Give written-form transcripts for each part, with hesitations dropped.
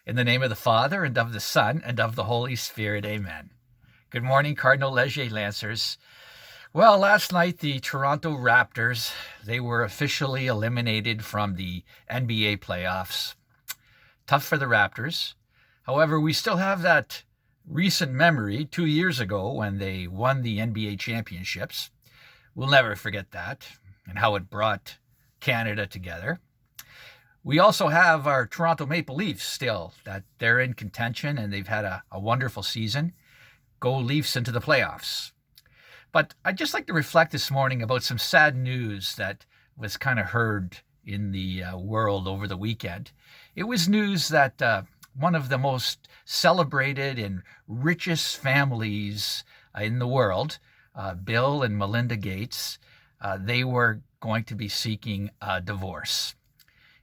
In the name of the Father, and of the Son, and of the Holy Spirit, amen. Good morning, Cardinal Leger Lancers. Well, last night, the Toronto Raptors, they were officially eliminated from the NBA playoffs. Tough for the Raptors. However, we still have that recent memory 2 years ago when they won the NBA championships. We'll never forget that and how it brought Canada together. We also have our Toronto Maple Leafs still, that they're in contention and they've had a wonderful season. Go Leafs into the playoffs. But I'd just like to reflect this morning about some sad news that was kind of heard in the world over the weekend. It was news that one of the most celebrated and richest families in the world, Bill and Melinda Gates, they were going to be seeking a divorce.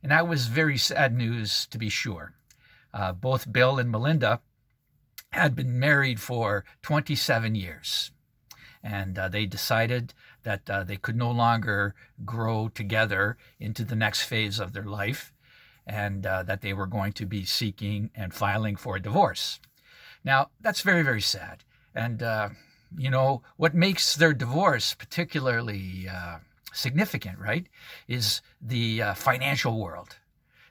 And that was very sad news, to be sure. Both Bill and Melinda had been married for 27 years. And they decided that they could no longer grow together into the next phase of their life, and that they were going to be seeking and filing for a divorce. Now, that's very, very sad. And, what makes their divorce particularly significant, right, is the financial world.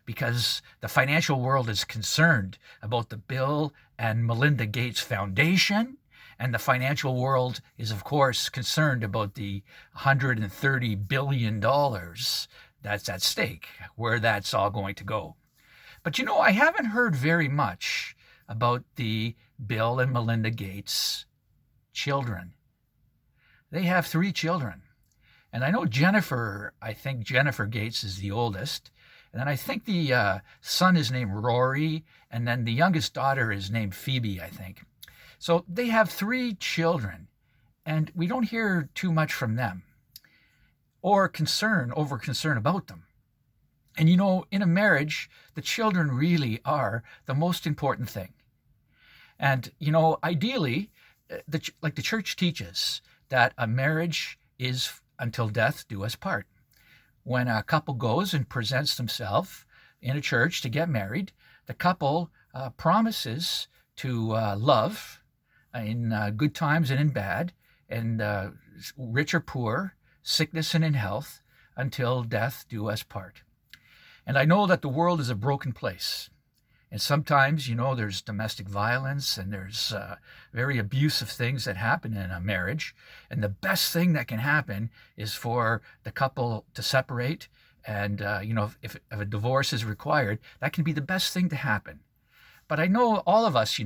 Because the financial world is concerned about the Bill and Melinda Gates Foundation, and the financial world is, of course, concerned about the $130 billion that's at stake, where that's all going to go. But I haven't heard very much about the Bill and Melinda Gates children. They have 3 children. And I know I think Jennifer Gates is the oldest. And then I think the son is named Rory. And then the youngest daughter is named Phoebe, I think. So they have 3 children. And we don't hear too much from them or over concern about them. And in a marriage, the children really are the most important thing. And, ideally, like the church teaches, that a marriage is until death do us part. When a couple goes and presents themselves in a church to get married, the couple promises to love in good times and in bad, and rich or poor, sickness and in health, until death do us part. And I know that the world is a broken place. And sometimes, there's domestic violence and there's very abusive things that happen in a marriage. And the best thing that can happen is for the couple to separate. And, if a divorce is required, that can be the best thing to happen. But I know all of us,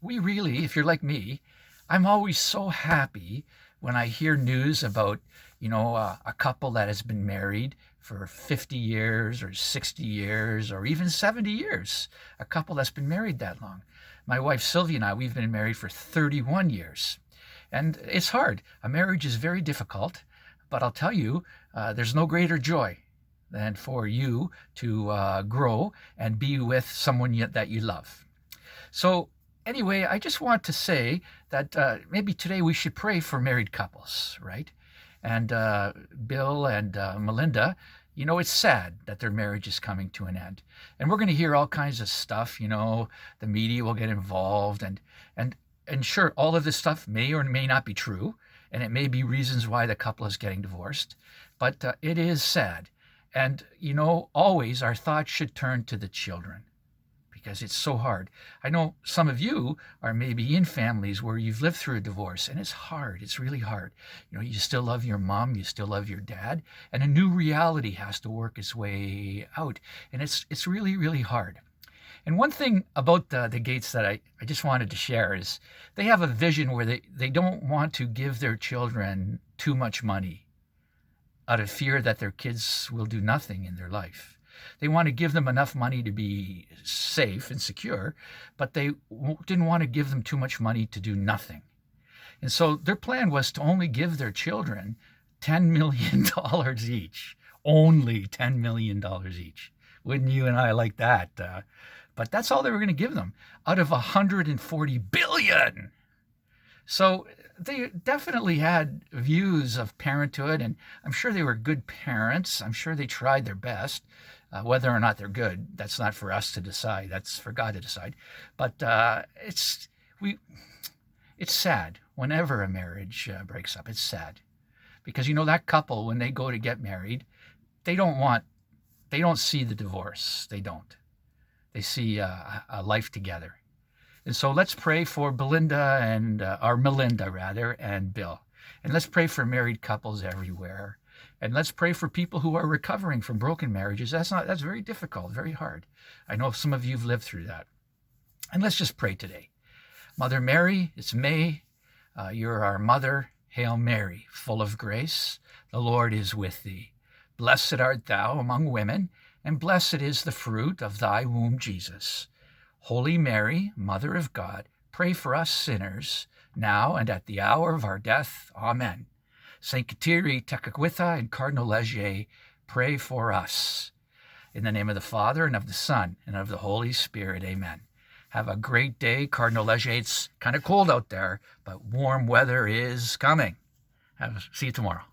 we really, if you're like me, I'm always so happy when I hear news about, a couple that has been married for 50 years or 60 years or even 70 years, a couple that's been married that long. My wife Sylvia and I, we've been married for 31 years. And it's hard. A marriage is very difficult, but I'll tell you, there's no greater joy than for you to grow and be with someone that you love. So anyway, I just want to say that maybe today we should pray for married couples, right? And Bill and Melinda, it's sad that their marriage is coming to an end. And we're going to hear all kinds of stuff, the media will get involved. And sure, all of this stuff may or may not be true. And it may be reasons why the couple is getting divorced. But it is sad. And, always our thoughts should turn to the children, because it's so hard. I know some of you are maybe in families where you've lived through a divorce, and it's hard. It's really hard. You still love your mom, you still love your dad, and a new reality has to work its way out. And it's really, really hard. And one thing about the Gates that I just wanted to share is they have a vision where they don't want to give their children too much money out of fear that their kids will do nothing in their life. They want to give them enough money to be safe and secure, but they didn't want to give them too much money to do nothing. And so their plan was to only give their children $10 million each. Only $10 million each. Wouldn't you and I like that? But that's all they were going to give them out of $140 billion. So they definitely had views of parenthood, and I'm sure they were good parents. I'm sure they tried their best. Whether or not they're good, that's not for us to decide. That's for God to decide. But we it's sad whenever a marriage breaks up. It's sad because that couple, when they go to get married, they don't see the divorce. They don't. They see a life together. And so let's pray for Belinda or Melinda rather, and Bill. And let's pray for married couples everywhere. And let's pray for people who are recovering from broken marriages. That's very difficult, very hard. I know some of you have lived through that. And let's just pray today. Mother Mary, it's May. You're our mother. Hail Mary, full of grace. The Lord is with thee. Blessed art thou among women, and blessed is the fruit of thy womb, Jesus. Holy Mary, Mother of God, pray for us sinners, now and at the hour of our death. Amen. Saint Kateri Tekakwitha and Cardinal Leger, pray for us. In the name of the Father, and of the Son, and of the Holy Spirit. Amen. Have a great day, Cardinal Leger. It's kind of cold out there, but warm weather is coming. See you tomorrow.